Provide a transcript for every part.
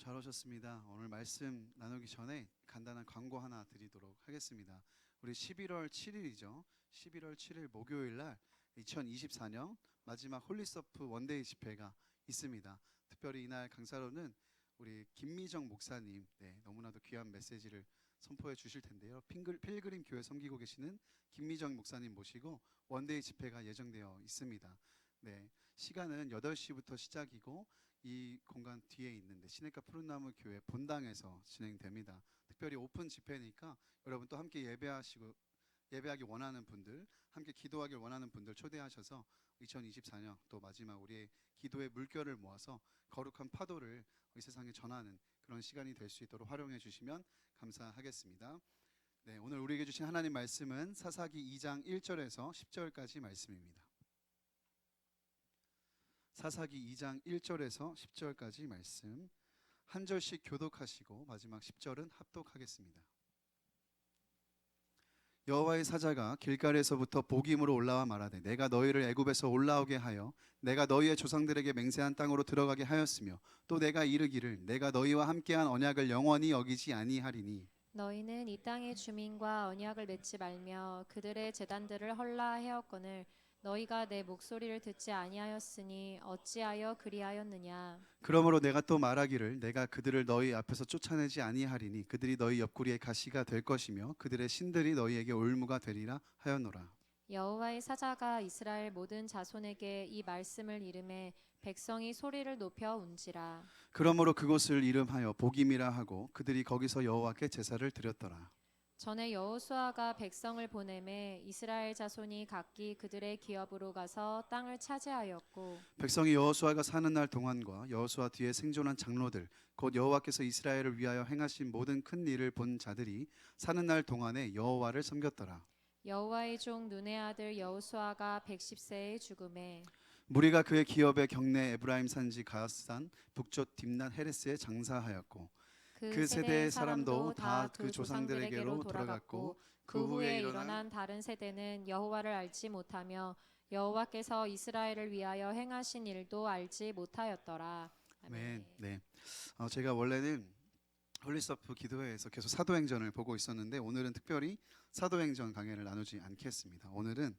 잘 오셨습니다. 오늘 말씀 나누기 전에 간단한 광고 하나 드리도록 하겠습니다. 우리 11월 7일이죠. 11월 7일 목요일 날 2024년 마지막 홀리서프 원데이 집회가 있습니다. 특별히 이날 강사로는 우리 김미정 목사님, 너무나도 귀한 메시지를 선포해 주실 텐데요. 필그림 교회 섬기고 계시는 김미정 목사님 모시고 원데이 집회가 예정되어 있습니다. 시간은 8시부터 시작이고 이 공간 뒤에 있는데 시내가 푸른나무 교회 본당에서 진행됩니다. 특별히 오픈 집회니까 여러분 또 함께 예배하기 원하는 분들, 함께 기도하길 원하는 분들 초대하셔서 2024년 또 마지막 우리의 기도의 물결을 모아서 거룩한 파도를 이 세상에 전하는 그런 시간이 될 수 있도록 활용해 주시면 감사하겠습니다. 오늘 우리에게 주신 하나님 말씀은 사사기 2장 1절에서 10절까지 말씀입니다. 사사기 2장 1절에서 10절까지 말씀 한 절씩 교독하시고 마지막 10절은 합독하겠습니다. 여호와의 사자가 길갈에서부터 복임으로 올라와 말하되 내가 너희를 애굽에서 올라오게 하여 내가 너희의 조상들에게 맹세한 땅으로 들어가게 하였으며 또 내가 이르기를 내가 너희와 함께한 언약을 영원히 어기지 아니하리니 너희는 이 땅의 주민과 언약을 맺지 말며 그들의 제단들을 헐라하였거늘 너희가 내 목소리를 듣지 아니하였으니 어찌하여 그리하였느냐. 그러므로 내가 또 말하기를 내가 그들을 너희 앞에서 쫓아내지 아니하리니 그들이 너희 옆구리에 가시가 될 것이며 그들의 신들이 너희에게 올무가 되리라 하였노라. 여호와의 사자가 이스라엘 모든 자손에게 이 말씀을 이르매 백성이 소리를 높여 운지라. 그러므로 그곳을 이름하여 복임이라 하고 그들이 거기서 여호와께 제사를 드렸더라. 전에 여호수아가 백성을 보내매 이스라엘 자손이 각기 그들의 기업으로 가서 땅을 차지하였고 백성이 여호수아가 사는 날 동안과 여호수아 뒤에 생존한 장로들 곧 여호와께서 이스라엘을 위하여 행하신 모든 큰 일을 본 자들이 사는 날 동안에 여호와를 섬겼더라. 여호와의 종 눈의 아들 여호수아가 110세에 죽음에 무리가 그의 기업의 경내 에브라임 산지 가앗산 북쪽 딥낫 헤레스에 장사하였고 그 세대의 사람도 다 그 조상들에게로 돌아갔고 그 후에 일어난 다른 세대는 여호와를 알지 못하며 여호와께서 이스라엘을 위하여 행하신 일도 알지 못하였더라. 아멘. 제가 원래는 홀리서프 기도회에서 계속 사도행전을 보고 있었는데 오늘은 특별히 사도행전 강해를 나누지 않겠습니다. 오늘은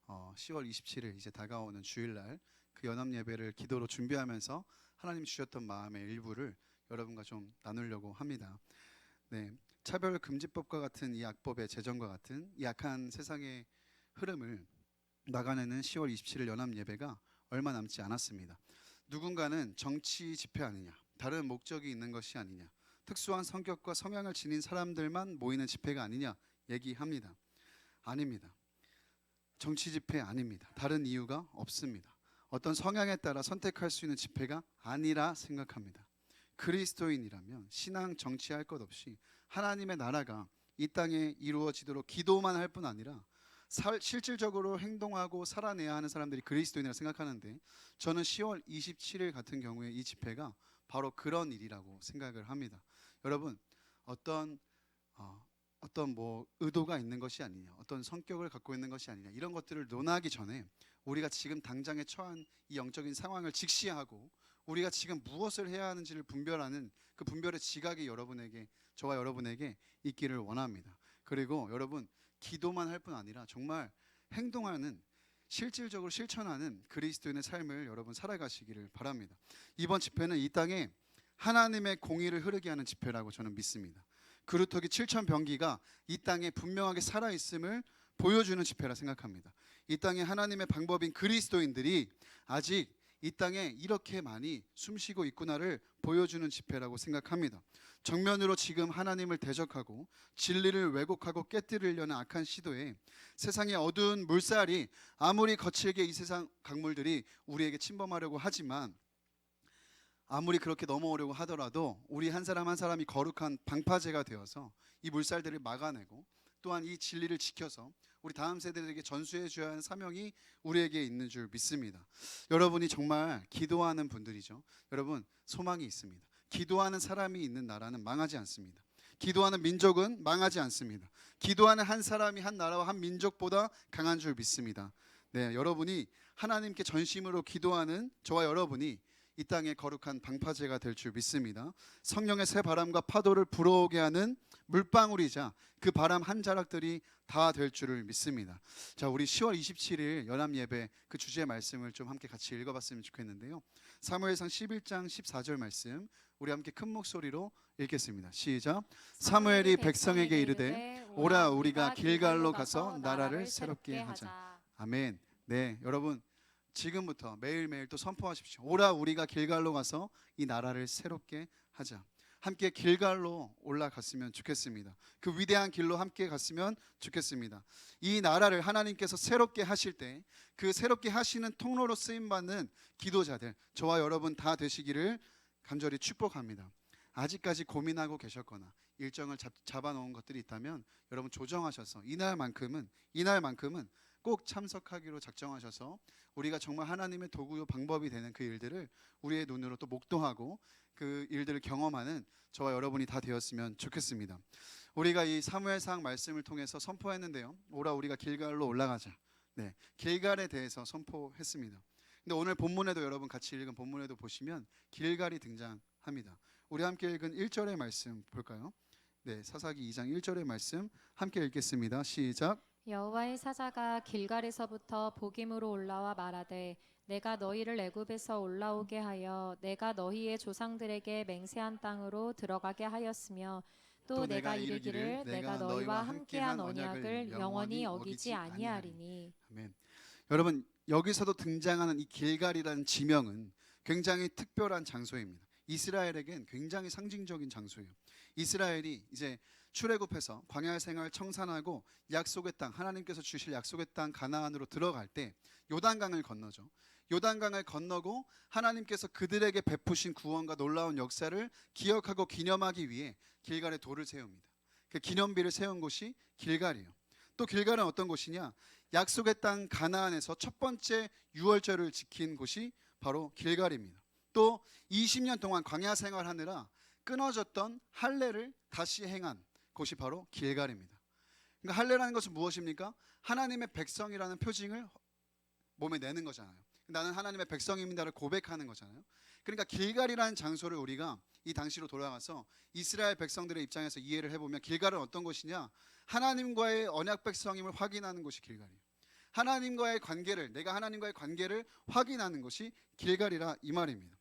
10월 27일 이제 다가오는 주일날 그 연합 예배를 기도로 준비하면서 하나님 주셨던 마음의 일부를 여러분과 좀 나누려고 합니다. 차별금지법과 같은 이 악법의 제정과 같은 이 악한 세상의 흐름을 막아내는 10월 27일 연합 예배가 얼마 남지 않았습니다. 누군가는 정치 집회 아니냐, 다른 목적이 있는 것이 아니냐, 특수한 성격과 성향을 지닌 사람들만 모이는 집회가 아니냐 얘기합니다. 아닙니다. 정치 집회 아닙니다. 다른 이유가 없습니다. 어떤 성향에 따라 선택할 수 있는 집회가 아니라 생각합니다. 그리스도인이라면 신앙 정치할 것 없이 하나님의 나라가 이 땅에 이루어지도록 기도만 할 뿐 아니라 실질적으로 행동하고 살아내야 하는 사람들이 그리스도인이라고 생각하는데 저는 10월 27일 같은 경우에 이 집회가 바로 그런 일이라고 생각을 합니다. 여러분 어떤 의도가 있는 것이 아니냐, 어떤 성격을 갖고 있는 것이 아니냐 이런 것들을 논하기 전에 우리가 지금 당장에 처한 이 영적인 상황을 직시하고 우리가 지금 무엇을 해야 하는지를 분별하는 그 분별의 지각이 저와 여러분에게 있기를 원합니다. 그리고 여러분 기도만 할 뿐 아니라 정말 행동하는 실질적으로 실천하는 그리스도인의 삶을 여러분 살아가시기를 바랍니다. 이번 집회는 이 땅에 하나님의 공의를 흐르게 하는 집회라고 저는 믿습니다. 그루터기 7천 병기가 이 땅에 분명하게 살아있음을 보여주는 집회라 생각합니다. 이 땅에 하나님의 방법인 그리스도인들이 아직 이 땅에 이렇게 많이 숨쉬고 있구나를 보여주는 집회라고 생각합니다. 정면으로 지금 하나님을 대적하고 진리를 왜곡하고 깨뜨리려는 악한 시도에 세상의 어두운 물살이 아무리 거칠게 이 세상 강물들이 우리에게 침범하려고 하지만 아무리 그렇게 넘어오려고 하더라도 우리 한 사람 한 사람이 거룩한 방파제가 되어서 이 물살들을 막아내고 또한 이 진리를 지켜서 우리 다음 세대들에게 전수해 줘야 하는 사명이 우리에게 있는 줄 믿습니다. 여러분이 정말 기도하는 분들이죠. 여러분 소망이 있습니다. 기도하는 사람이 있는 나라는 망하지 않습니다. 기도하는 민족은 망하지 않습니다. 기도하는 한 사람이 한 나라와 한 민족보다 강한 줄 믿습니다. 여러분이 하나님께 전심으로 기도하는 저와 여러분이 이 땅의 거룩한 방파제가 될 줄 믿습니다. 성령의 새 바람과 파도를 불어오게 하는 물방울이자 그 바람 한 자락들이 다 될 줄을 믿습니다. 자, 우리 10월 27일 연합 예배 그 주제의 말씀을 좀 함께 같이 읽어봤으면 좋겠는데요. 사무엘상 11장 14절 말씀 우리 함께 큰 목소리로 읽겠습니다. 시작. 사무엘이 백성에게 이르되 오라 우리가 길갈로 가서 나라를 새롭게 하자. 아멘. 네, 여러분 지금부터 매일매일 또 선포하십시오. 오라 우리가 길갈로 가서 이 나라를 새롭게 하자. 함께 길갈로 올라갔으면 좋겠습니다. 그 위대한 길로 함께 갔으면 좋겠습니다. 이 나라를 하나님께서 새롭게 하실 때 그 새롭게 하시는 통로로 쓰임받는 기도자들 저와 여러분 다 되시기를 간절히 축복합니다. 아직까지 고민하고 계셨거나 일정을 잡아놓은 것들이 있다면 여러분 조정하셔서 이날만큼은 꼭 참석하기로 작정하셔서 우리가 정말 하나님의 도구요 방법이 되는 그 일들을 우리의 눈으로 또 목도하고 그 일들을 경험하는 저와 여러분이 다 되었으면 좋겠습니다. 우리가 이 사무엘상 말씀을 통해서 선포했는데요. 오라 우리가 길갈로 올라가자. 네, 길갈에 대해서 선포했습니다. 근데 오늘 본문에도 여러분 같이 읽은 본문에도 보시면 길갈이 등장합니다. 우리 함께 읽은 1절의 말씀 볼까요? 네, 사사기 2장 1절의 말씀 함께 읽겠습니다. 시작. 여호와의 사자가 길갈에서부터 복임으로 올라와 말하되 내가 너희를 애굽에서 올라오게 하여 내가 너희의 조상들에게 맹세한 땅으로 들어가게 하였으며 또 내가 이르기를 내가 너희와 함께한 언약을 영원히 어기지 아니하리니. 아멘. 여러분 여기서도 등장하는 이 길갈이라는 지명은 굉장히 특별한 장소입니다. 이스라엘에겐 굉장히 상징적인 장소예요. 이스라엘이 이제 출애굽해서 광야 생활 청산하고 약속의 땅 하나님께서 주실 약속의 땅 가나안으로 들어갈 때 요단강을 건너죠. 요단강을 건너고 하나님께서 그들에게 베푸신 구원과 놀라운 역사를 기억하고 기념하기 위해 길갈에 돌을 세웁니다. 그 기념비를 세운 곳이 길갈이에요. 또 길갈은 어떤 곳이냐? 약속의 땅 가나안에서 첫 번째 유월절을 지킨 곳이 바로 길갈입니다. 또 20년 동안 광야 생활하느라 끊어졌던 할례를 다시 행한 곳이 바로 길갈입니다. 그러니까 할례라는 것은 무엇입니까? 하나님의 백성이라는 표징을 몸에 내는 거잖아요. 나는 하나님의 백성입니다를 고백하는 거잖아요. 그러니까 길갈이라는 장소를 우리가 이 당시로 돌아가서 이스라엘 백성들의 입장에서 이해를 해보면 길갈은 어떤 곳이냐? 하나님과의 언약 백성임을 확인하는 곳이 길갈이에요. 하나님과의 관계를 내가 하나님과의 관계를 확인하는 것이 길갈이라 이 말입니다.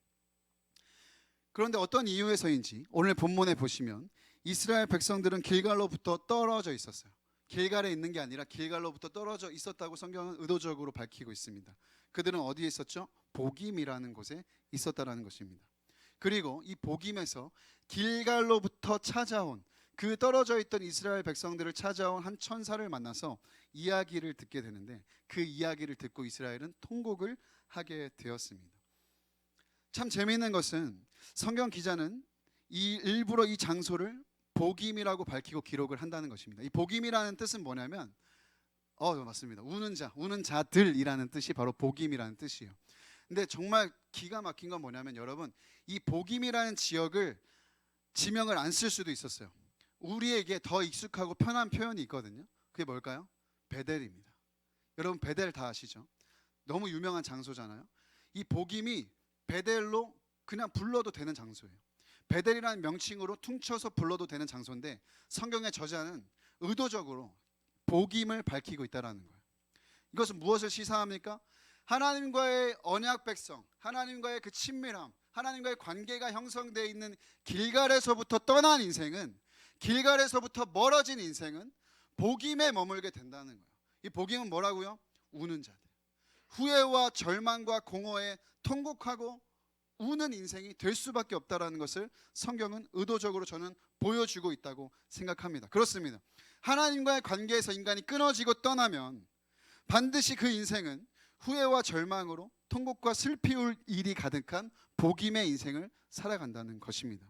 그런데 어떤 이유에서인지 오늘 본문에 보시면 이스라엘 백성들은 길갈로부터 떨어져 있었어요. 길갈에 있는 게 아니라 길갈로부터 떨어져 있었다고 성경은 의도적으로 밝히고 있습니다. 그들은 어디에 있었죠? 복임이라는 곳에 있었다라는 것입니다. 그리고 이 복임에서 길갈로부터 찾아온 그 떨어져 있던 이스라엘 백성들을 찾아온 한 천사를 만나서 이야기를 듣게 되는데 그 이야기를 듣고 이스라엘은 통곡을 하게 되었습니다. 참 재미있는 것은 성경 기자는 일부러 이 장소를 복임이라고 밝히고 기록을 한다는 것입니다. 이 복임이라는 뜻은 뭐냐면 맞습니다. 우는 자들이라는 뜻이 바로 복임이라는 뜻이에요. 근데 정말 기가 막힌 건 뭐냐면 여러분 이 복임이라는 지명을 안 쓸 수도 있었어요. 우리에게 더 익숙하고 편한 표현이 있거든요. 그게 뭘까요? 베델입니다. 여러분 베델 다 아시죠? 너무 유명한 장소잖아요. 이 복임이 베델로 그냥 불러도 되는 장소예요. 베델이라는 명칭으로 퉁쳐서 불러도 되는 장소인데 성경의 저자는 의도적으로 복임을 밝히고 있다는 거예요. 이것은 무엇을 시사합니까? 하나님과의 언약 백성, 하나님과의 그 친밀함, 하나님과의 관계가 형성되어 있는 길갈에서부터 떠난 인생은, 길갈에서부터 멀어진 인생은 복임에 머물게 된다는 거예요. 이 복임은 뭐라고요? 우는 자들. 후회와 절망과 공허에 통곡하고 우는 인생이 될 수밖에 없다라는 것을 성경은 의도적으로 저는 보여주고 있다고 생각합니다. 그렇습니다. 하나님과의 관계에서 인간이 끊어지고 떠나면 반드시 그 인생은 후회와 절망으로 통곡과 슬피울 일이 가득한 복임의 인생을 살아간다는 것입니다.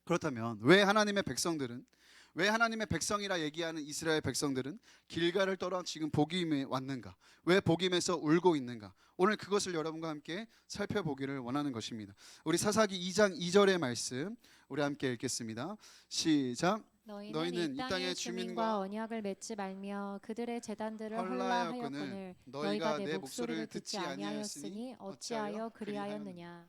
그렇다면 왜 하나님의 백성이라 얘기하는 이스라엘 백성들은 길갈을 떠나 지금 복임에 왔는가? 왜 복임에서 울고 있는가? 오늘 그것을 여러분과 함께 살펴보기를 원하는 것입니다. 우리 사사기 2장 2절의 말씀 우리 함께 읽겠습니다. 시작. 너희는 이 땅의 주민과 언약을 맺지 말며 그들의 제단들을 헐라하였거늘 헐라하였거늘 너희가 내 목소리를 듣지 아니하였으니 어찌하여 그리하였느냐.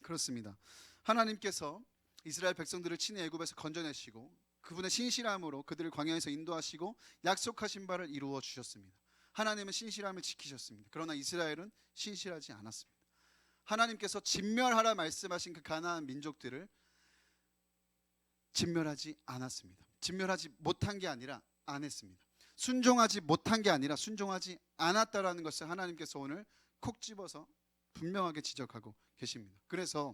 그렇습니다. 하나님께서 이스라엘 백성들을 친히 애굽에서 건져내시고 그분의 신실함으로 그들을 광야에서 인도하시고 약속하신 바를 이루어 주셨습니다. 하나님은 신실함을 지키셨습니다. 그러나 이스라엘은 신실하지 않았습니다. 하나님께서 진멸하라 말씀하신 그 가나안 민족들을 진멸하지 않았습니다. 진멸하지 못한 게 아니라 안 했습니다. 순종하지 못한 게 아니라 순종하지 않았다라는 것을 하나님께서 오늘 콕 집어서 분명하게 지적하고 계십니다. 그래서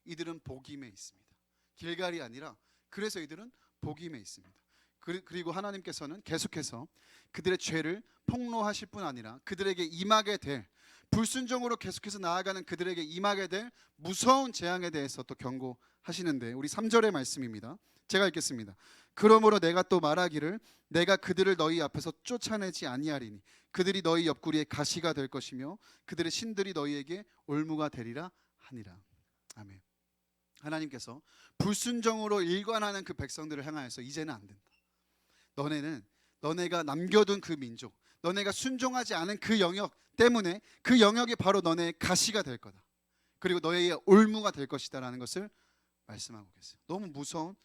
이들은 복임에 있습니다. 길갈이 아니라 그래서 이들은 복임에 있습니다. 그리고 하나님께서는 계속해서 그들의 죄를 폭로하실 뿐 아니라 그들에게 임하게 될 불순종으로 계속해서 나아가는 그들에게 임하게 될 무서운 재앙에 대해서 또 경고하시는데 우리 3절의 말씀입니다. 제가 읽겠습니다. 그러므로 내가 또 말하기를 내가 그들을 너희 앞에서 쫓아내지 아니하리니 그들이 너희 옆구리에 가시가 될 것이며 그들의 신들이 너희에게 올무가 되리라 하니라. 아멘. 하나님께서 불순종으로 일관하는 그 백성들을 향하여서 이제는 안 된다. 너네가 남겨둔 그 민족, 너네가 순종하지 않은 그 영역 때문에 그 영역이 바로 너네의 가시가 될 거다. 그리고 너희의 올무가 될 것이다 라는 것을 말씀하고 계세요. 너무 무서운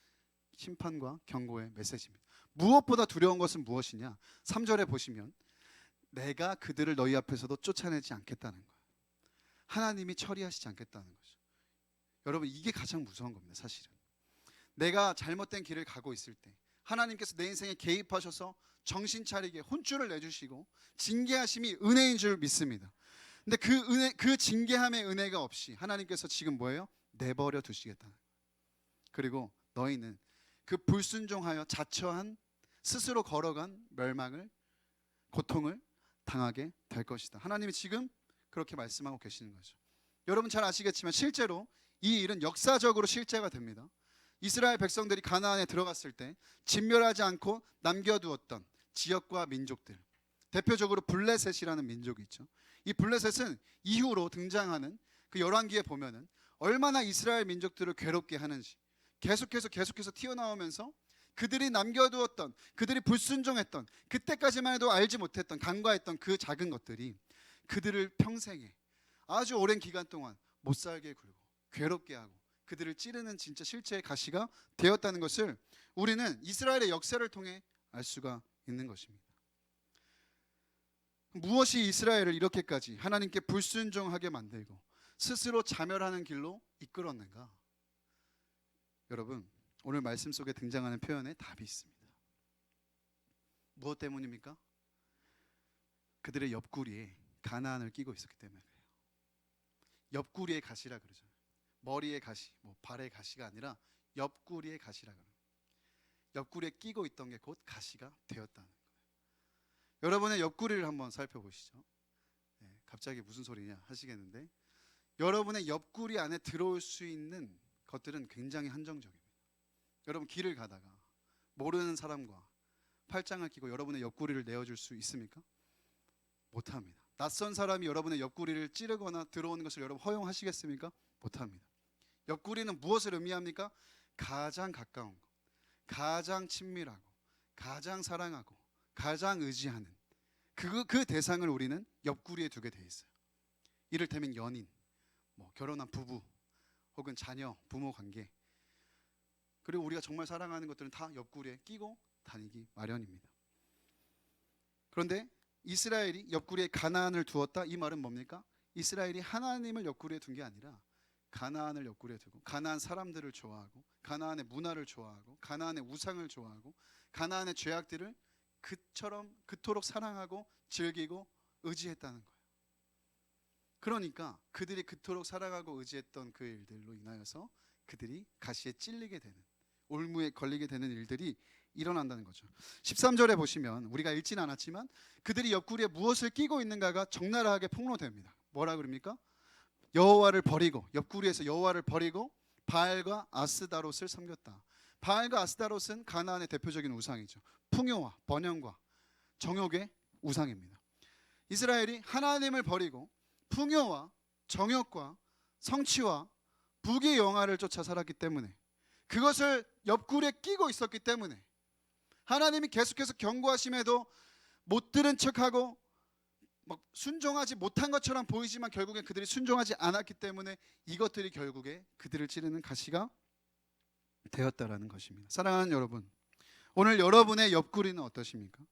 심판과 경고의 메시지입니다. 무엇보다 두려운 것은 무엇이냐? 3절에 보시면 내가 그들을 너희 앞에서도 쫓아내지 않겠다는 거예요. 하나님이 처리하시지 않겠다는 거죠. 여러분 이게 가장 무서운 겁니다. 사실은 내가 잘못된 길을 가고 있을 때 하나님께서 내 인생에 개입하셔서 정신 차리게 혼쭐을 내주시고 징계하심이 은혜인 줄 믿습니다. 근데 그 징계함의 은혜가 없이 하나님께서 지금 뭐예요? 내버려 두시겠다는 거예요. 그리고 너희는 그 불순종하여 자처한 스스로 걸어간 멸망을 고통을 당하게 될 것이다. 하나님이 지금 그렇게 말씀하고 계시는 거죠. 여러분 잘 아시겠지만 실제로 이 일은 역사적으로 실제가 됩니다. 이스라엘 백성들이 가나안에 들어갔을 때 진멸하지 않고 남겨두었던 지역과 민족들, 대표적으로 블레셋이라는 민족이 있죠. 이 블레셋은 이후로 등장하는 그 열왕기에 보면은 얼마나 이스라엘 민족들을 괴롭게 하는지 계속해서 튀어나오면서 그들이 남겨두었던, 그들이 불순종했던, 그때까지만 해도 알지 못했던, 간과했던 그 작은 것들이 그들을 평생에 아주 오랜 기간 동안 못 살게 굴고 괴롭게 하고 그들을 찌르는 진짜 실제의 가시가 되었다는 것을 우리는 이스라엘의 역사를 통해 알 수가 있는 것입니다. 무엇이 이스라엘을 이렇게까지 하나님께 불순종하게 만들고 스스로 자멸하는 길로 이끌었는가? 여러분 오늘 말씀 속에 등장하는 표현에 답이 있습니다. 무엇 때문입니까? 그들의 옆구리에 가나안을 끼고 있었기 때문에 그래요. 옆구리의 가시라 그러죠. 머리의 가시, 발의 가시가 아니라 옆구리의 가시라 그래요. 옆구리에 끼고 있던 게 곧 가시가 되었다는 거예요. 여러분의 옆구리를 한번 살펴보시죠. 갑자기 무슨 소리냐 하시겠는데 여러분의 옆구리 안에 들어올 수 있는 것들은 굉장히 한정적입니다. 여러분 길을 가다가 모르는 사람과 팔짱을 끼고 여러분의 옆구리를 내어줄 수 있습니까? 못합니다. 낯선 사람이 여러분의 옆구리를 찌르거나 들어오는 것을 여러분 허용하시겠습니까? 못합니다. 옆구리는 무엇을 의미합니까? 가장 가까운 것, 가장 친밀하고 가장 사랑하고 가장 의지하는 그 대상을 우리는 옆구리에 두게 돼 있어요. 이를테면 연인, 결혼한 부부 혹은 자녀, 부모 관계, 그리고 우리가 정말 사랑하는 것들은 다 옆구리에 끼고 다니기 마련입니다. 그런데 이스라엘이 옆구리에 가나안을 두었다, 이 말은 뭡니까? 이스라엘이 하나님을 옆구리에 둔 게 아니라 가나안을 옆구리에 두고 가나안 사람들을 좋아하고 가나안의 문화를 좋아하고 가나안의 우상을 좋아하고 가나안의 죄악들을 그토록 사랑하고 즐기고 의지했다는 거예요. 그러니까 그들이 그토록 사랑하고 의지했던 그 일들로 인하여서 그들이 가시에 찔리게 되는, 올무에 걸리게 되는 일들이 일어난다는 거죠. 13절에 보시면 우리가 읽진 않았지만 그들이 옆구리에 무엇을 끼고 있는가가 적나라하게 폭로됩니다. 뭐라 그럽니까? 여호와를 버리고, 옆구리에서 여호와를 버리고 바알과 아스다롯을 섬겼다. 바알과 아스다롯은 가나안의 대표적인 우상이죠. 풍요와 번영과 정욕의 우상입니다. 이스라엘이 하나님을 버리고 풍요와 정욕과 성취와 부귀 영화를 쫓아 살았기 때문에 그것을 옆구리에 끼고 있었기 때문에 하나님이 계속해서 경고하심에도 못 들은 척하고 막 순종하지 못한 것처럼 보이지만 결국엔 그들이 순종하지 않았기 때문에 이것들이 결국에 그들을 찌르는 가시가 되었다라는 것입니다. 사랑하는 여러분, 오늘 여러분의 옆구리는 어떠십니까?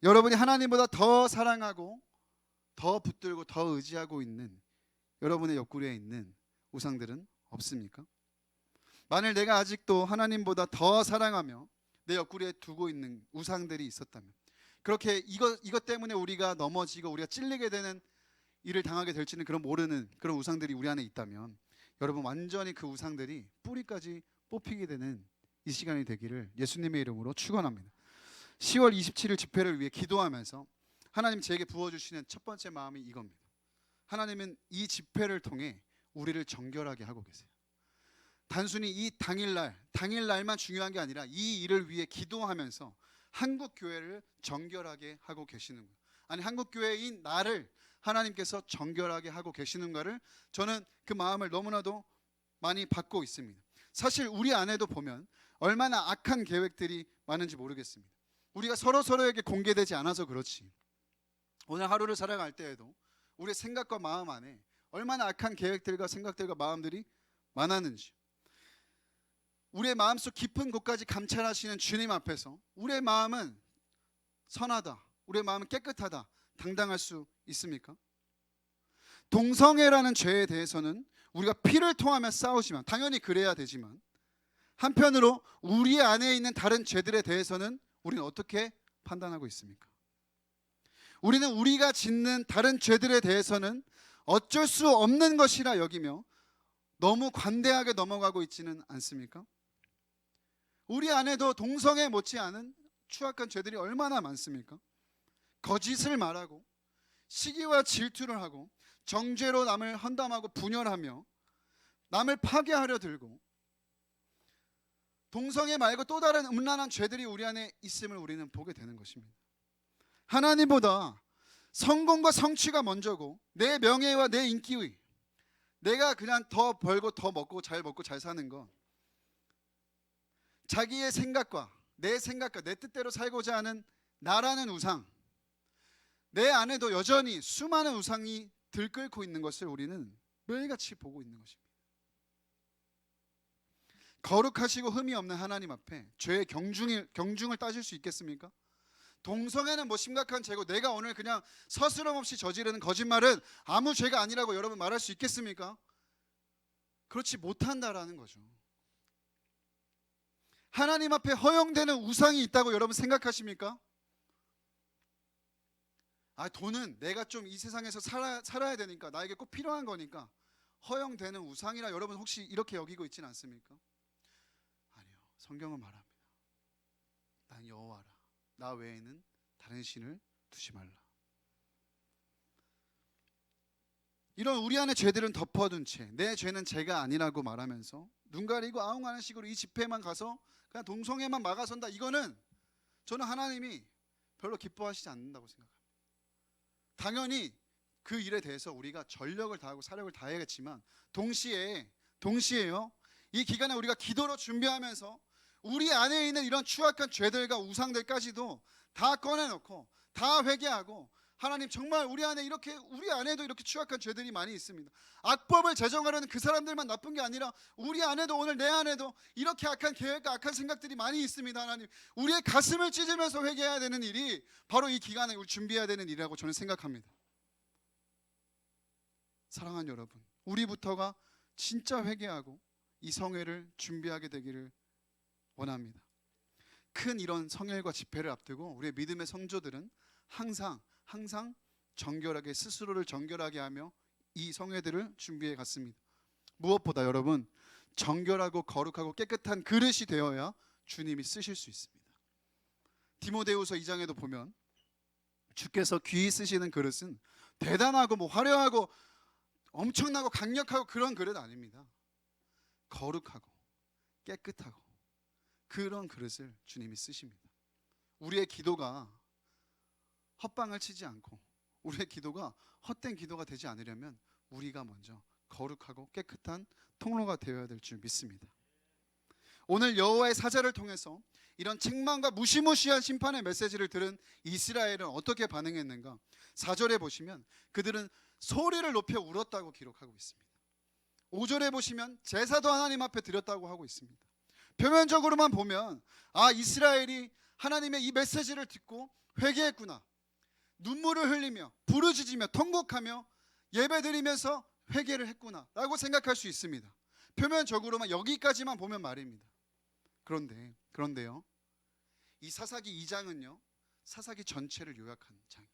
여러분이 하나님보다 더 사랑하고 더 붙들고 더 의지하고 있는 여러분의 옆구리에 있는 우상들은 없습니까? 만일 내가 아직도 하나님보다 더 사랑하며 내 옆구리에 두고 있는 우상들이 있었다면, 그렇게 이것 때문에 우리가 넘어지고 우리가 찔리게 되는 일을 당하게 될지는 그런 모르는 그런 우상들이 우리 안에 있다면, 여러분 완전히 그 우상들이 뿌리까지 뽑히게 되는 이 시간이 되기를 예수님의 이름으로 축원합니다. 10월 27일 집회를 위해 기도하면서 하나님 제게 부어주시는 첫 번째 마음이 이겁니다. 하나님은 이 집회를 통해 우리를 정결하게 하고 계세요. 단순히 이 당일날만 중요한 게 아니라 이 일을 위해 기도하면서 한국 교회를 정결하게 하고 계시는 거예요. 아니, 한국 교회인 나를 하나님께서 정결하게 하고 계시는가를 저는 그 마음을 너무나도 많이 받고 있습니다. 사실 우리 안에도 보면 얼마나 악한 계획들이 많은지 모르겠습니다. 우리가 서로에게 공개되지 않아서 그렇지, 오늘 하루를 살아갈 때에도 우리의 생각과 마음 안에 얼마나 악한 계획들과 생각들과 마음들이 많았는지, 우리의 마음속 깊은 곳까지 감찰하시는 주님 앞에서 우리의 마음은 선하다, 우리의 마음은 깨끗하다 당당할 수 있습니까? 동성애라는 죄에 대해서는 우리가 피를 통하며 싸우지만, 당연히 그래야 되지만, 한편으로 우리 안에 있는 다른 죄들에 대해서는 우리는 어떻게 판단하고 있습니까? 우리는 우리가 짓는 다른 죄들에 대해서는 어쩔 수 없는 것이라 여기며 너무 관대하게 넘어가고 있지는 않습니까? 우리 안에도 동성애 못지않은 추악한 죄들이 얼마나 많습니까? 거짓을 말하고 시기와 질투를 하고 정죄로 남을 헌담하고 분열하며 남을 파괴하려 들고, 동성애 말고 또 다른 음란한 죄들이 우리 안에 있음을 우리는 보게 되는 것입니다. 하나님보다 성공과 성취가 먼저고 내 명예와 내 인기의, 내가 그냥 더 벌고 더 먹고 잘 사는 것, 자기의 생각과 내 뜻대로 살고자 하는 나라는 우상, 내 안에도 여전히 수많은 우상이 들끓고 있는 것을 우리는 매일같이 보고 있는 것입니다. 거룩하시고 흠이 없는 하나님 앞에 죄의 경중을 따질 수 있겠습니까? 동성애는 뭐 심각한 죄고 내가 오늘 그냥 서스럼 없이 저지르는 거짓말은 아무 죄가 아니라고 여러분 말할 수 있겠습니까? 그렇지 못한다라는 거죠. 하나님 앞에 허용되는 우상이 있다고 여러분 생각하십니까? 돈은 내가 좀 이 세상에서 살아야 되니까, 나에게 꼭 필요한 거니까 허용되는 우상이라 여러분 혹시 이렇게 여기고 있지는 않습니까? 아니요. 성경은 말합니다. 난 여호와라. 나 외에는 다른 신을 두지 말라. 이런 우리 안의 죄들은 덮어둔 채 내 죄는 죄가 아니라고 말하면서 눈 가리고 아웅하는 식으로 이 집회만 가서 그냥 동성애만 막아선다, 이거는 저는 하나님이 별로 기뻐하시지 않는다고 생각합니다. 당연히 그 일에 대해서 우리가 전력을 다하고 사력을 다해야겠지만 동시에요, 이 기간에 우리가 기도로 준비하면서 우리 안에 있는 이런 추악한 죄들과 우상들까지도 다 꺼내놓고 다 회개하고, 하나님 정말 우리 안에도 이렇게 추악한 죄들이 많이 있습니다. 악법을 제정하려는 그 사람들만 나쁜 게 아니라 우리 안에도, 오늘 내 안에도 이렇게 악한 계획과 악한 생각들이 많이 있습니다. 하나님, 우리의 가슴을 찢으면서 회개해야 되는 일이 바로 이 기간에 우리 준비해야 되는 일이라고 저는 생각합니다. 사랑하는 여러분, 우리부터가 진짜 회개하고 이 성회를 준비하게 되기를 원합니다. 큰 이런 성회과 집회를 앞두고 우리의 믿음의 성도들은 항상 정결하게, 스스로를 정결하게 하며 이 성회들을 준비해 갔습니다. 무엇보다 여러분, 정결하고 거룩하고 깨끗한 그릇이 되어야 주님이 쓰실 수 있습니다. 디모데후서 2장에도 보면 주께서 귀히 쓰시는 그릇은 대단하고 뭐 화려하고 엄청나고 강력하고 그런 그릇 아닙니다. 거룩하고 깨끗하고 그런 그릇을 주님이 쓰십니다. 우리의 기도가 헛방을 치지 않고 우리의 기도가 헛된 기도가 되지 않으려면 우리가 먼저 거룩하고 깨끗한 통로가 되어야 될 줄 믿습니다. 오늘 여호와의 사자를 통해서 이런 책망과 무시무시한 심판의 메시지를 들은 이스라엘은 어떻게 반응했는가? 4절에 보시면 그들은 소리를 높여 울었다고 기록하고 있습니다. 5절에 보시면 제사도 하나님 앞에 드렸다고 하고 있습니다. 표면적으로만 보면 이스라엘이 하나님의 이 메시지를 듣고 회개했구나, 눈물을 흘리며 부르짖으며 통곡하며 예배드리면서 회개를 했구나 라고 생각할 수 있습니다. 표면적으로만 여기까지만 보면 말입니다. 그런데요, 이 사사기 2장은요 사사기 전체를 요약한 장이에요.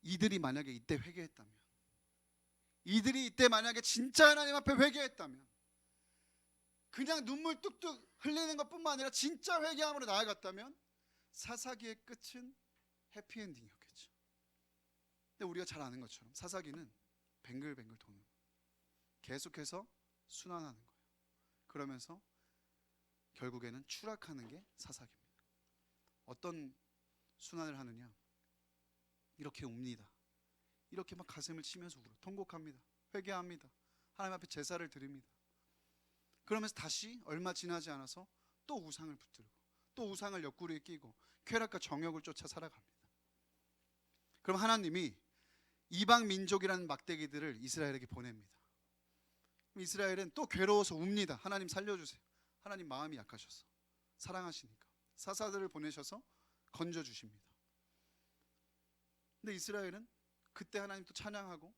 이들이 만약에 이때 회개했다면, 이들이 이때 만약에 진짜 하나님 앞에 회개했다면, 그냥 눈물 뚝뚝 흘리는 것뿐만 아니라 진짜 회개함으로 나아갔다면 사사기의 끝은 해피엔딩이었겠죠. 근데 우리가 잘 아는 것처럼 사사기는 뱅글뱅글 도는 거예요. 계속해서 순환하는 거예요. 그러면서 결국에는 추락하는 게 사사기입니다. 어떤 순환을 하느냐? 이렇게 웁니다. 이렇게 막 가슴을 치면서 울어 통곡합니다. 회개합니다. 하나님 앞에 제사를 드립니다. 그러면서 다시 얼마 지나지 않아서 또 우상을 붙들고 또 우상을 옆구리에 끼고 쾌락과 정욕을 쫓아 살아갑니다. 그럼 하나님이 이방 민족이라는 막대기들을 이스라엘에게 보냅니다. 이스라엘은 또 괴로워서 웁니다. 하나님 살려주세요. 하나님 마음이 약하셔서 사랑하시니까 사사들을 보내셔서 건져주십니다. 근데 이스라엘은 그때 하나님 또 찬양하고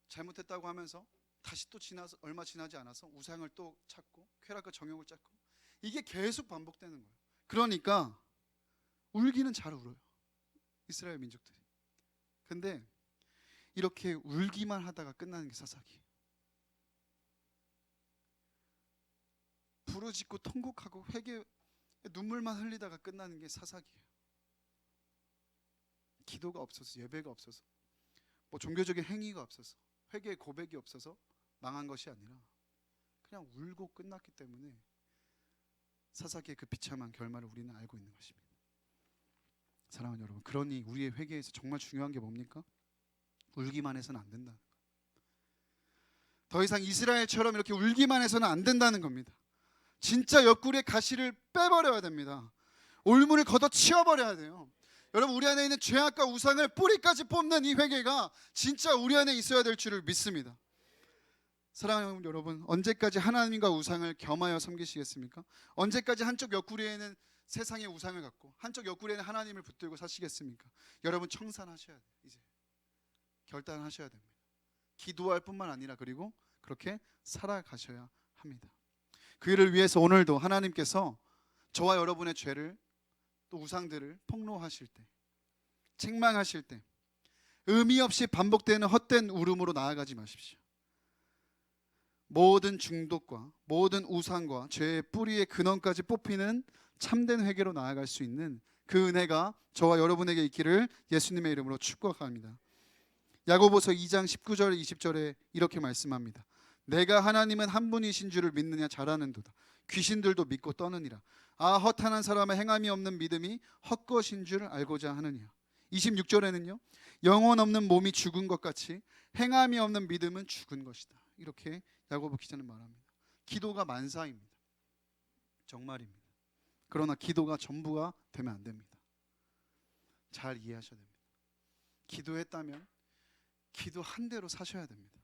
잘못했다고 하면서 다시 또 얼마 지나지 않아서 우상을 또 찾고 쾌락과 정욕을 찾고, 이게 계속 반복되는 거예요. 그러니까 울기는 잘 울어요, 이스라엘 민족들이. 근데 이렇게 울기만 하다가 끝나는 게 사사기예요. 부르짖고 통곡하고 회개 눈물만 흘리다가 끝나는 게 사사기예요. 기도가 없어서, 예배가 없어서, 뭐 종교적인 행위가 없어서, 회개의 고백이 없어서 망한 것이 아니라 그냥 울고 끝났기 때문에 사사기의 그 비참한 결말을 우리는 알고 있는 것입니다. 사랑하는 여러분, 그러니 우리의 회개에서 정말 중요한 게 뭡니까? 울기만 해서는 안 된다는 거예요. 더 이상 이스라엘처럼 이렇게 울기만 해서는 안 된다는 겁니다. 진짜 옆구리에 가시를 빼버려야 됩니다. 올무를 걷어치워버려야 돼요. 여러분, 우리 안에 있는 죄악과 우상을 뿌리까지 뽑는 이 회개가 진짜 우리 안에 있어야 될 줄을 믿습니다. 사랑하는 여러분, 언제까지 하나님과 우상을 겸하여 섬기시겠습니까? 언제까지 한쪽 옆구리에는 세상의 우상을 갖고 한쪽 옆구리에는 하나님을 붙들고 사시겠습니까? 여러분, 청산하셔야 돼요. 이제 결단하셔야 됩니다. 기도할 뿐만 아니라 그리고 그렇게 살아가셔야 합니다. 그 일을 위해서 오늘도 하나님께서 저와 여러분의 죄를, 또 우상들을 폭로하실 때, 책망하실 때 의미 없이 반복되는 헛된 울음으로 나아가지 마십시오. 모든 중독과 모든 우상과 죄의 뿌리의 근원까지 뽑히는 참된 회개로 나아갈 수 있는 그 은혜가 저와 여러분에게 있기를 예수님의 이름으로 축복합니다. 야고보서 2장 19절 20절에 이렇게 말씀합니다. 내가 하나님은 한 분이신 줄을 믿느냐 잘하는도다. 귀신들도 믿고 떠느니라. 허탄한 사람의 행함이 없는 믿음이 헛것인 줄 알고자 하느냐. 26절에는요, 영혼 없는 몸이 죽은 것 같이 행함이 없는 믿음은 죽은 것이다. 이렇게 야고보 기자는 말합니다. 기도가 만사입니다. 정말입니다. 그러나 기도가 전부가 되면 안 됩니다. 잘 이해하셔야 됩니다. 기도했다면 기도한 대로 사셔야 됩니다.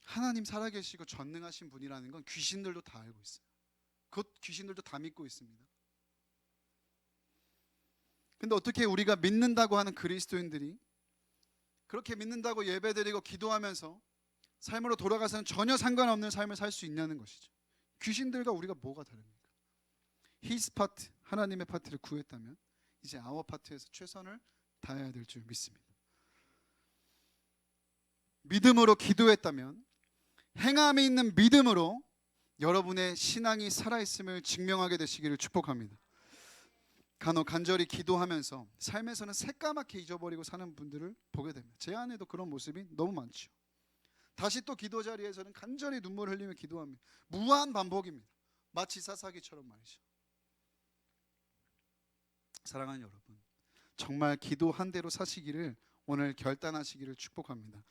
하나님 살아계시고 전능하신 분이라는 건 귀신들도 다 알고 있어요. 그 귀신들도 다 믿고 있습니다. 근데 어떻게 우리가 믿는다고 하는 그리스도인들이 그렇게 믿는다고 예배드리고 기도하면서 삶으로 돌아가서는 전혀 상관없는 삶을 살 수 있냐는 것이죠. 귀신들과 우리가 뭐가 다릅니까? His part, 하나님의 파트를 구했다면 이제 our 파트에서 최선을 다해야 될 줄 믿습니다. 믿음으로 기도했다면, 행함이 있는 믿음으로 여러분의 신앙이 살아있음을 증명하게 되시기를 축복합니다. 간절히 기도하면서 삶에서는 새까맣게 잊어버리고 사는 분들을 보게 됩니다. 제 안에도 그런 모습이 너무 많죠. 다시 또 기도 자리에서는 간절히 눈물을 흘리며 기도합니다. 무한 반복입니다. 마치 사사기처럼 말이죠. 사랑하는 여러분, 정말 기도한 대로 사시기를 오늘 결단하시기를 축복합니다.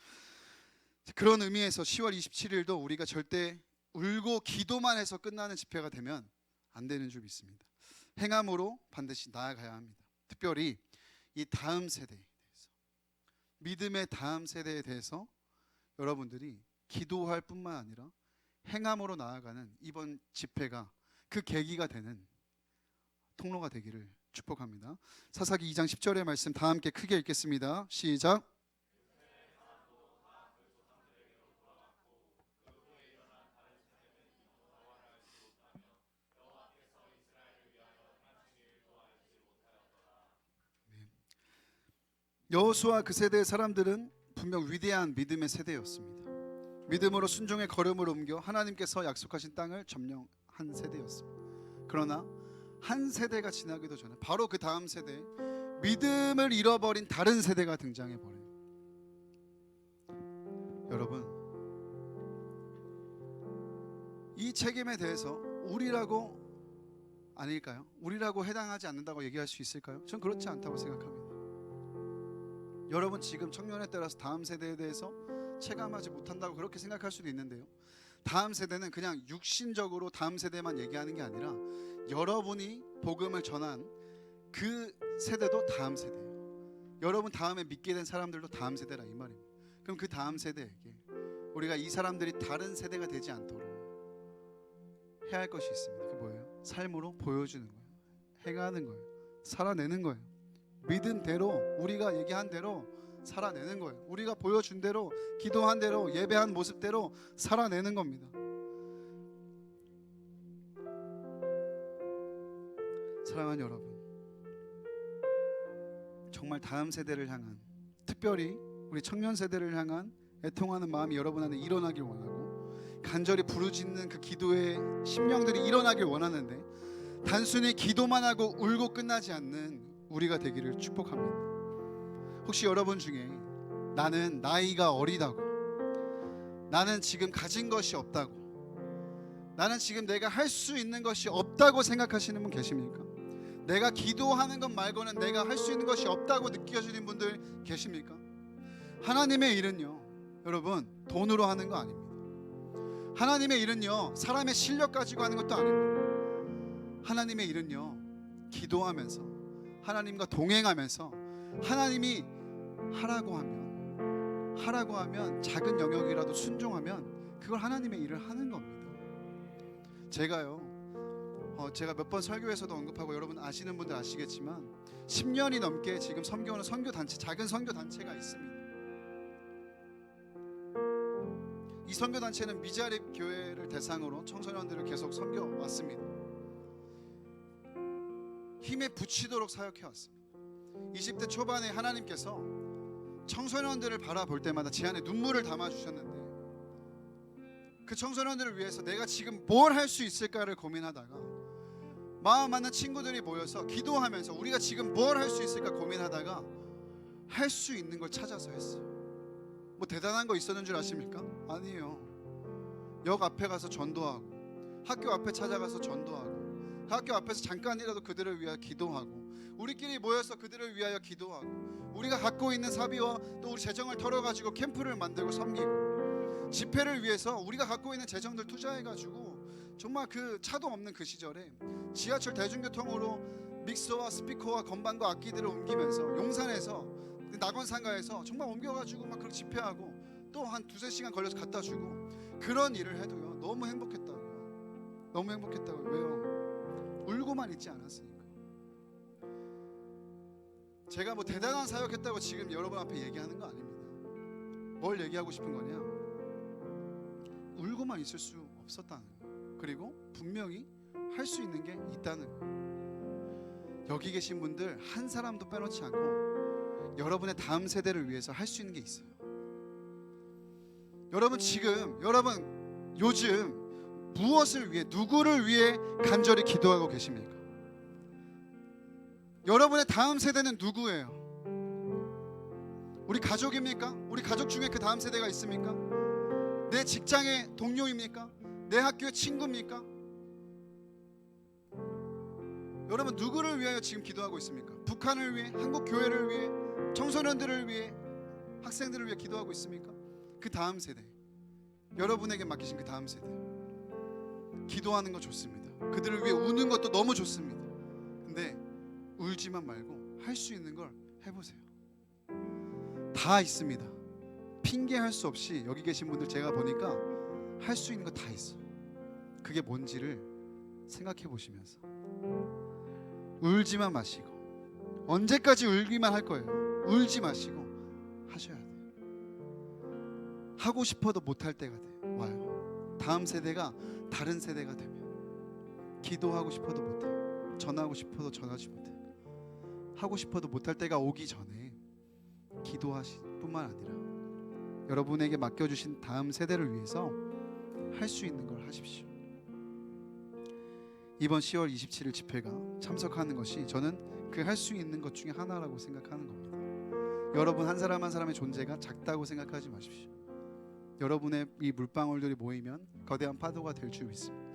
그런 의미에서 10월 27일도 우리가 절대 울고 기도만 해서 끝나는 집회가 되면 안 되는 줄 믿습니다. 행함으로 반드시 나아가야 합니다. 특별히 이 다음 세대에 대해서, 믿음의 다음 세대에 대해서 여러분들이 기도할 뿐만 아니라 행함으로 나아가는 이번 집회가 그 계기가 되는 통로가 되기를 축복합니다. 사사기 2장 10절의 말씀 다 함께 크게 읽겠습니다. 시작. 여호수아 그 세대의 사람들은 분명 위대한 믿음의 세대였습니다. 믿음으로 순종의 걸음을 옮겨 하나님께서 약속하신 땅을 점령한 세대였습니다. 그러나 한 세대가 지나기도 전에 바로 그 다음 세대에 믿음을 잃어버린 다른 세대가 등장해 버려요. 여러분, 이 책임에 대해서 우리라고 아닐까요? 우리라고 해당하지 않는다고 얘기할 수 있을까요? 전 그렇지 않다고 생각합니다. 여러분 지금 청년에 따라서 다음 세대에 대해서 체감하지 못한다고 그렇게 생각할 수도 있는데요, 다음 세대는 그냥 육신적으로 다음 세대만 얘기하는 게 아니라 여러분이 복음을 전한 그 세대도 다음 세대예요. 여러분 다음에 믿게 된 사람들도 다음 세대라 이 말입니다. 그럼 그 다음 세대에게 우리가 이 사람들이 다른 세대가 되지 않도록 해야 할 것이 있습니다. 그게 뭐예요? 삶으로 보여주는 거예요. 행하는 거예요. 살아내는 거예요. 믿음대로 우리가 얘기한 대로 살아내는 거예요. 우리가 보여준 대로, 기도한 대로, 예배한 모습대로 살아내는 겁니다. 사랑하는 여러분, 정말 다음 세대를 향한, 특별히 우리 청년 세대를 향한 애통하는 마음이 여러분 안에 일어나길 원하고, 간절히 부르짖는 그 기도의 심령들이 일어나길 원하는데, 단순히 기도만 하고 울고 끝나지 않는 우리가 되기를 축복합니다. 혹시 여러분 중에 나는 나이가 어리다고, 나는 지금 가진 것이 없다고, 나는 지금 내가 할 수 있는 것이 없다고 생각하시는 분 계십니까? 내가 기도하는 것 말고는 내가 할 수 있는 것이 없다고 느껴지는 분들 계십니까? 하나님의 일은요, 여러분 돈으로 하는 거 아닙니다. 하나님의 일은요 사람의 실력 가지고 하는 것도 아닙니다. 하나님의 일은요 기도하면서, 하나님과 동행하면서, 하나님이 하라고 하면 작은 영역이라도 순종하면 그걸 하나님의 일을 하는 겁니다. 제가 몇 번 설교에서도 언급하고 여러분 아시는 분들 아시겠지만 10년이 넘게 지금 섬겨오는 선교단체, 작은 선교단체가 있습니다. 이 선교단체는 미자립 교회를 대상으로 청소년들을 계속 섬겨왔습니다. 힘에 부치도록 사역해왔습니다. 20대 초반에 하나님께서 청소년들을 바라볼 때마다 제 안에 눈물을 담아주셨는데, 그 청소년들을 위해서 내가 지금 뭘 할 수 있을까를 고민하다가 마음 맞는 친구들이 모여서 기도하면서 우리가 지금 뭘 할 수 있을까 고민하다가 할 수 있는 걸 찾아서 했어요. 뭐 대단한 거 있었는 줄 아십니까? 아니에요. 역 앞에 가서 전도하고, 학교 앞에 찾아가서 전도하고, 학교 앞에서 잠깐이라도 그들을 위하여 기도하고, 우리끼리 모여서 그들을 위하여 기도하고, 우리가 갖고 있는 사비와 또 우리 재정을 털어가지고 캠프를 만들고 섬기고, 집회를 위해서 우리가 갖고 있는 재정들 투자해가지고 정말 그 차도 없는 그 시절에 지하철 대중교통으로 믹서와 스피커와 건반과 악기들을 옮기면서 용산에서 낙원상가에서 정말 옮겨가지고 막 그렇게 집회하고, 또 한 2-3시간 걸려서 갖다 주고, 그런 일을 해도요 너무 행복했다고요. 너무 행복했다고요. 왜요? 울고만 있지 않았으니까. 제가 뭐 대단한 사역했다고 지금 여러분 앞에 얘기하는 거 아닙니다. 뭘 얘기하고 싶은 거냐? 울고만 있을 수 없었다는 거예요. 그리고 분명히 할 수 있는 게 있다는 거예요. 여기 계신 분들 한 사람도 빼놓지 않고 여러분의 다음 세대를 위해서 할 수 있는 게 있어요. 여러분 요즘 무엇을 위해, 누구를 위해 간절히 기도하고 계십니까? 여러분의 다음 세대는 누구예요? 우리 가족입니까? 우리 가족 중에 그 다음 세대가 있습니까? 내 직장의 동료입니까? 내 학교의 친구입니까? 여러분 누구를 위하여 지금 기도하고 있습니까? 북한을 위해, 한국 교회를 위해, 청소년들을 위해, 학생들을 위해 기도하고 있습니까? 그 다음 세대, 여러분에게 맡기신 그 다음 세대, 기도하는 거 좋습니다. 그들을 위해 우는 것도 너무 좋습니다. 근데 울지만 말고 할 수 있는 걸 해보세요. 다 있습니다. 핑계할 수 없이 여기 계신 분들 제가 보니까 할 수 있는 거 다 있어요. 그게 뭔지를 생각해 보시면서 울지만 마시고, 언제까지 울기만 할 거예요? 울지 마시고 하셔야 돼요. 하고 싶어도 못할 때가 와요. 다음 세대가 다른 세대가 되면 기도하고 싶어도 못해요. 전하고 싶어도 전하지 못해요. 하고 싶어도 못할 때가 오기 전에 기도하실 뿐만 아니라 여러분에게 맡겨주신 다음 세대를 위해서 할 수 있는 걸 하십시오. 이번 10월 27일 집회가 참석하는 것이 저는 그 할 수 있는 것 중에 하나라고 생각하는 겁니다. 여러분 한 사람 한 사람의 존재가 작다고 생각하지 마십시오. 여러분의 이 물방울들이 모이면 거대한 파도가 될 줄 믿습니다.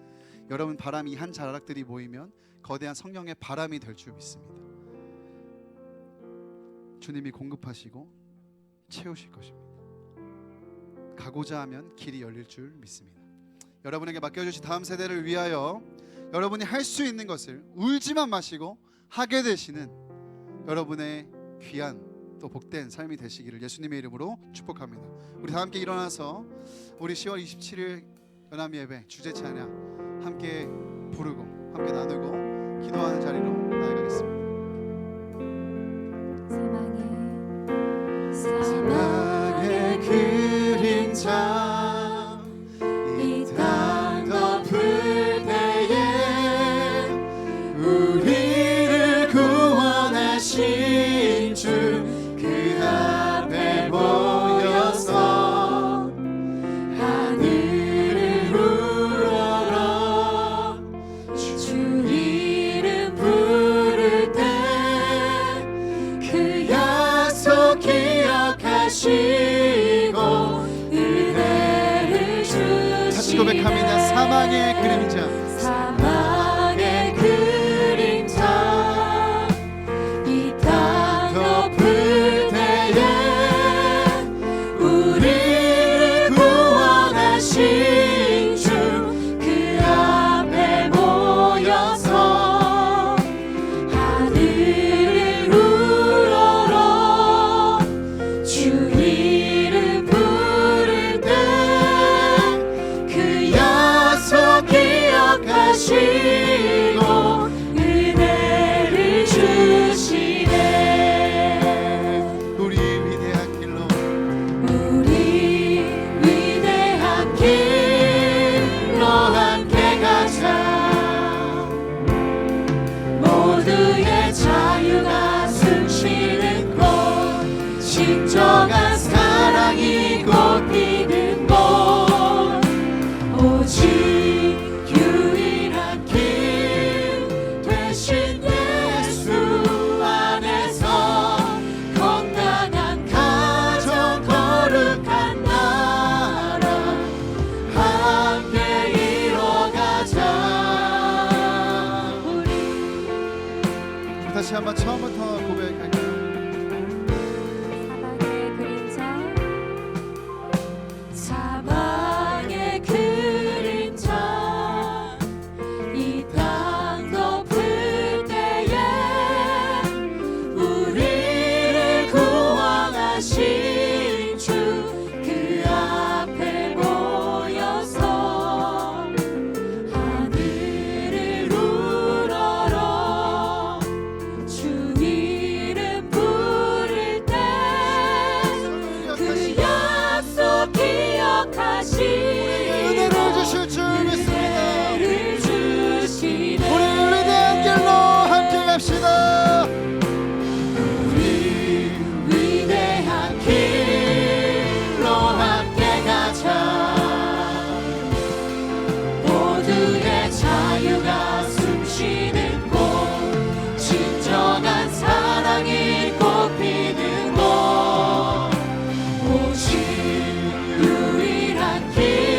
여러분 바람 이 한 자락들이 모이면 거대한 성령의 바람이 될 줄 믿습니다. 주님이 공급하시고 채우실 것입니다. 가고자 하면 길이 열릴 줄 믿습니다. 여러분에게 맡겨주신 다음 세대를 위하여 여러분이 할 수 있는 것을 울지만 마시고 하게 되시는 여러분의 귀한 또 복된 삶이 되시기를 예수님의 이름으로 축복합니다. 우리 다 함께 일어나서 우리 10월 27일 연합 예배 주제 찬양 함께 부르고 함께 나누고 기도하는 자리로 나아가겠습니다. 사막의 그림자 이 땅 덮을 때에 우리를 구원하신 주 그 앞에 모여서 하늘을 우러러 주 이름 부를 때 그 약속 기억하시고 은혜를 주시네. 다시 고백합니다. 사망의 그림자 사망의 그림자 이 땅 덮을 때에 우리를 구원하신 주 그 앞에 모여서 하늘을 우러러 주 이름 부를 때 그 약속 기억하시고 은혜를 주시네. 우리 위대한 길로 함께 가자. 모두의 자유가 숨쉬는 곳 진정한 사랑이 꽃피는 곳 오직 유일한 길 되신 예수 안에서 건강한 가정 거룩한 나라 함께 이뤄가자. 우리 다시 한번 처음부터 고백할까요? 사막의 그림자 이 땅 덮을 때에 우리를 구원하신 주 그 앞에 모여서 하늘을 우러러 주 이름 부를 때 그 약속 기억하시고 은혜를 주실 줄 믿습니다. 은혜를 주시네. 우리 위대한 길로 함께 갑시다. 우리 위대한 길로 함께 가자. 모두의 자유가 숨쉬는 곳 진정한 사랑이 꽃피는 곳 오직 유일한 길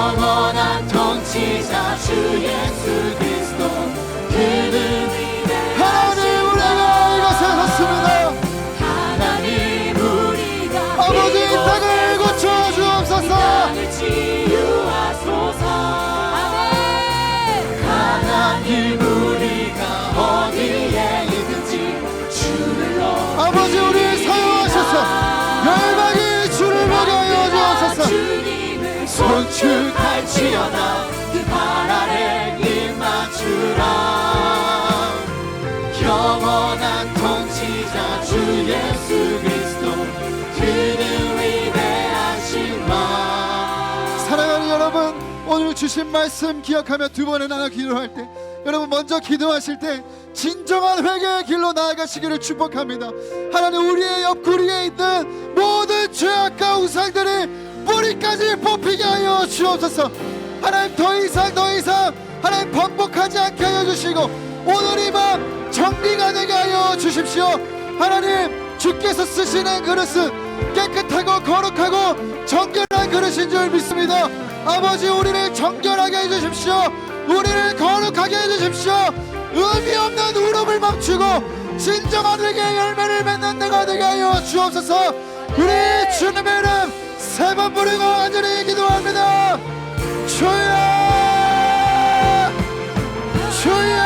영원한 통치자 주 예수 그리스도 그는 하나님 우리가 이곳에 섰습니다. 하나님 우리가 아버지 이 땅을 고쳐 주옵소서. 땅을 치유하소서. 하나님 우리가 어디에 있든지 주를 아버지 우리 사용하셔서 열방이 주를 보게 하여 주옵소서. 주님을 송축할지어다 그 발 아래 입 맞추라. 영원한 통치자 주 예수 그리스도 그는 위대하신 마. 사랑하는 여러분, 오늘 주신 말씀 기억하며 두 번에 나눠 기도할 때 여러분 먼저 기도하실 때 진정한 회개의 길로 나아가시기를 축복합니다. 하나님 우리의 옆구리에 있는 모든 죄악과 우상들이 뿌리까지 뽑히게 하여 주옵소서. 하나님 더 이상 하나님 반복하지 않게 하여 주시고 오늘 이 밤 정리가 되게 하여 주십시오. 하나님 주께서 쓰시는 그릇은 깨끗하고 거룩하고 정결한 그릇인 줄 믿습니다. 아버지 우리를 정결하게 해주십시오. 우리를 거룩하게 해주십시오. 의미 없는 울음을 멈추고 진정한 회개의 열매를 맺는 내가 되게 하여 주옵소서. 우리 주님의 이름 세 번 부르고 간절히 기도합니다. 주여 주여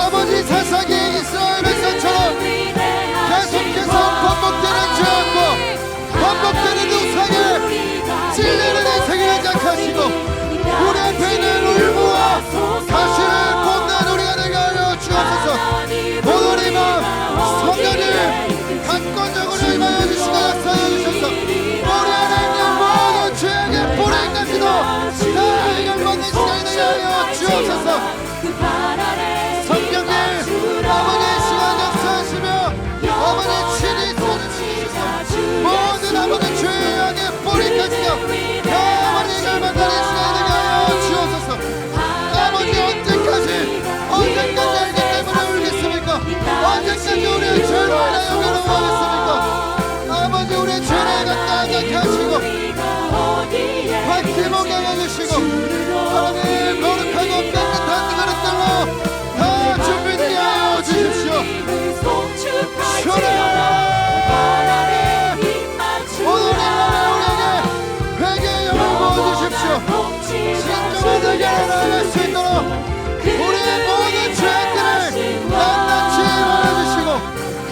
아버지 세상이 이스라엘 백성처럼 계속해서 반복되는 죄악과 반복되는 우상에 찔리는 인생을 하지 하시고 우리 앞에 있는 울부와 가시를 꼽는 우리가 되게 하여 주옵소서. 오늘 이 밤 성령님 강권적으로 임하여 주시고 역사하여 주셔서 우리 안에 있는 모든 죄악의 뿌리까지도 다 해결받는 시간이 되게 하여 주옵소서. 성령님 아버지의 시간 역사하시며 아버지 친히 주시옵소서. 모든 아버지 죄의 악의 뿌리까지도 다 아버지 해결받는 시간이 되게 하여 주옵소서. 아버지 언제까지 알기 때문에 울겠습니까? 언제까지 우리의 죄로 인하여 괴로워하겠습니까? 아버지 우리의 죄를 갖다 하시고 밝히 보게 해주시고 하나님 거룩하고 깨끗한 그릇들로 다 준비되게 하여 주십시오. 오늘 이 밤에 우리에게 회개의 영을 부어주십시오. 진정한 회개를 나아갈 수 있도록 우리의 모든 죄악들을 낱낱이 보여주시고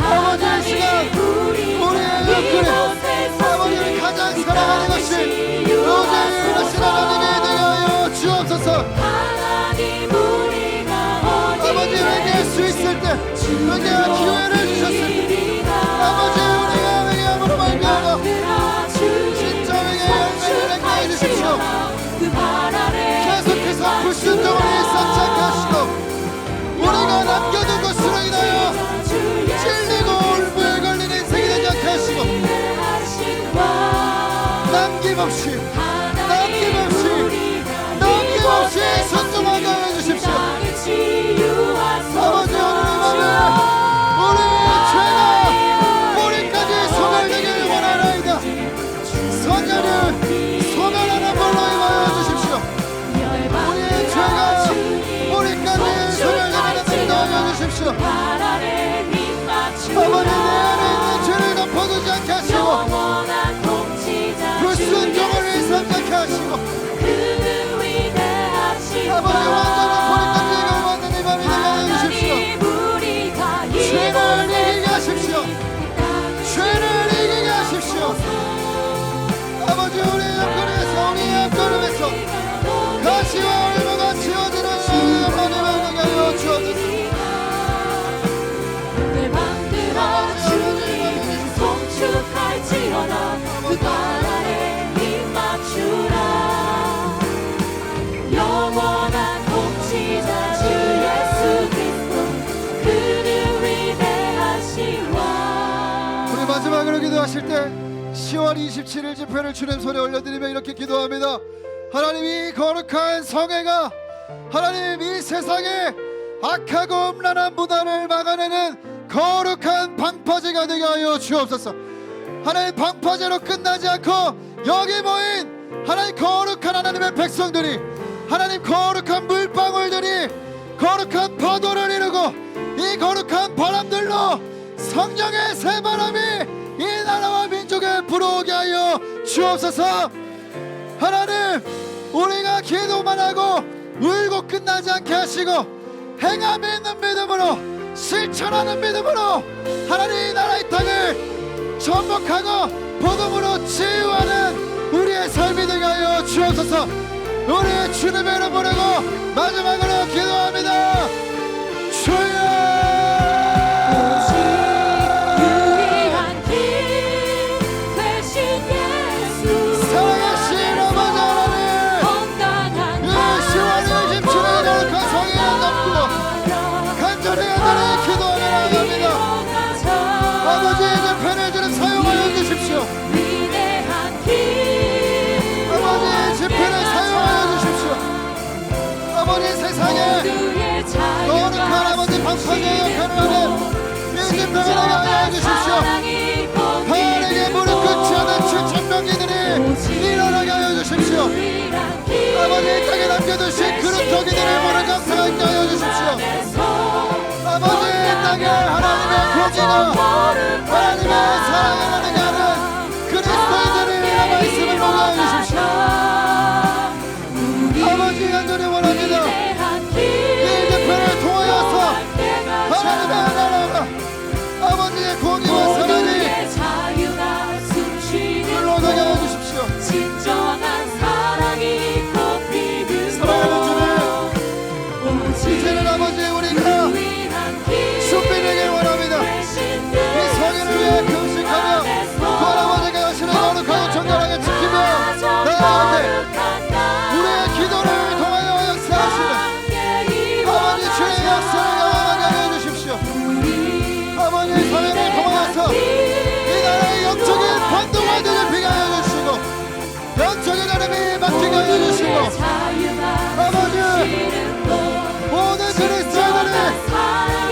아버지의 시간 우리의 옆구리 아버지를 가장 사랑하는 것이 로제의 이르신 하나님이 되게 하여 주옵소서. 아버지 회개할 수 있을 때 회개할 기회를 주셨을 때 아버지 우리가 회개함으로 말미암아 진짜 회개의 열매를 맺게 해주십시오. 계속해서 불순종을 일삼지 않게 하시고 우리가 남겨둔 것으로 인하여 찔리고 울부에 걸리는 인생이 되지 않게 하시고 남김없이 순종하게 해주십시오. 아버지 오늘 이 밤에 우리의 죄가 뿌리까지 소멸되기를 원하나이다. 성령을 소멸하는 걸로 임하여 주십시오. 우리의 죄가 뿌리까지 소멸되기를 인도하여 주십시오. 아버지 내 안에 있는 죄를 덮어두지 않게 하시고 불순종을 일삼지 않게 하시고 아버지 완전한 뿌리까지 이끌어받는 이 밤이 되게 하여 주십시오. 죄를 이기게 하십시오. 죄를 이기게 하십시오. 아버지 우리의 옆구리에서 우리의 앞걸음에서 가시와 얼마가 지워지는 하나님의 되게 하여 주옵소서. 송축할지어다 그 발 아래 입 맞추라. 영원한 통치자 주 예수 그리스도 그는 위대하시와. 우리 마지막으로 기도하실 때 10월 27일 집회를 주님 손에 올려드리며 이렇게 기도합니다. 하나님, 이 거룩한 성회가 하나님 이 세상에 악하고 음란한 문화를 막아내는 거룩한 방파제가 되게 하여 주옵소서. 하나님, 방파제로 끝나지 않고 여기 모인 하나님 거룩한 하나님의 백성들이 하나님 거룩한 물방울들이 거룩한 파도를 이루고 이 거룩한 바람들로 성령의 새바람이 이 나라와 민족에 불어오게 하여 주옵소서. 하나님, 우리가 기도만 하고 울고 끝나지 않게 하시고 행함이 있는 믿음으로 실천하는 믿음으로 하나님 이 나라의 땅을 전복하고 복음으로 치유하는 우리의 삶이 되게 하여 주옵소서. 우리 주님의 이름 부르고 마지막으로 기도합니다. 주여, 유일한 길 대신 예수 살아계신 아버지 하나님, 건강한 이 10월 27일 거룩한 성회를 담고 간절히 하나님 기도하며 나아갑니다. 아버지, 이제 편해지는 사용하여 주십시오. 위대한 길 아버지, 집회를 사용하여 주십시오. 아버지, 세상에 모두의 거룩한 아버지 방파제 역할을 하는 이 집회를 하여 주십시오. 하나님의 무릎 꿇지 않은 7,000명이들이 일어나게 하여 주십시오. 아버지, 이 땅에 남겨두신 그릇터기들의 무릎 강타하게 하여 주십시오. 아버지, 이 땅에 하나님의 공의가 하나님의 사랑을 나누게 하는 그리스도인들이 남아있음을 보게 하여 주십시오. 아버지, 간절히 원합니다. 이 집회를 통하여서 하나님의 나라가 아버지의 공의와 사랑이 흘러가게 하여 주십시오. 진정한 사랑이 꽃피는 사랑하는 주님, 이제는 아버지 우리가 준비되길 원합니다. 이 성인을 위해 금식하며 그 아버지가 하시는 거룩하고 정결하게 지키며 나아가는데 우리의 기도를 통하여 역사하시는 아버지 주의 역사를 영원하게 하여 주십시오. 아버지, 성인을 통하여서 이 나라의 영적인 반동화들을 비게 하여 주시고 영적인 하나님이 맡기게 하여 주시고 아버지, 모든 그리스도인들이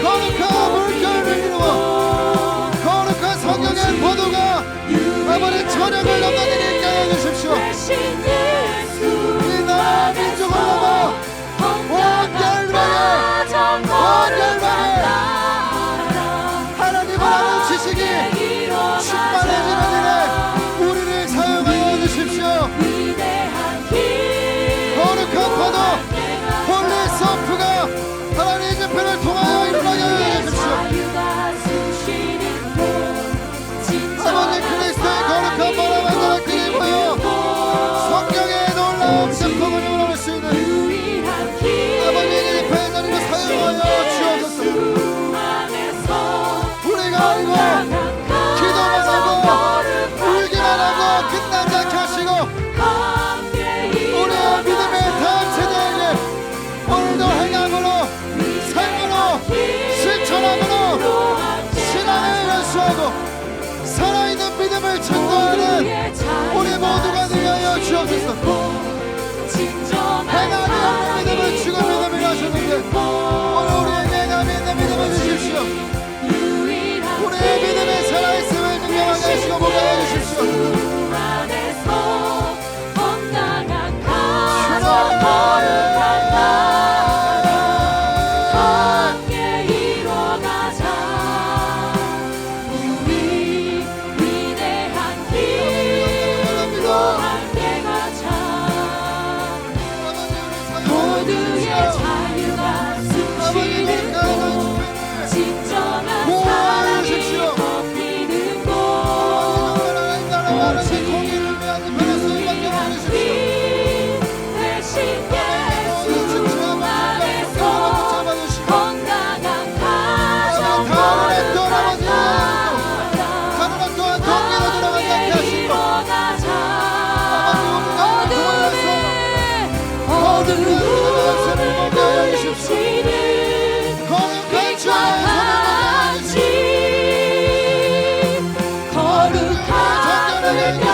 거룩한 물결을 이루어 거룩한 성령의 포도가 아버지 천역을 넘나들게 하여 주십시오. 이 나라 민족을 넘어 온 열방에 하나님을 아는 지식이 충만해지는 일에 우리를 사용하여 주십시오. 거룩한 파도 홀리 서프가 하나님 집회를 통하여 일어나게 하여 주십시오. 아버지, 그리스도의 거룩한 바람 한 자락들이 모여 성령의 나에게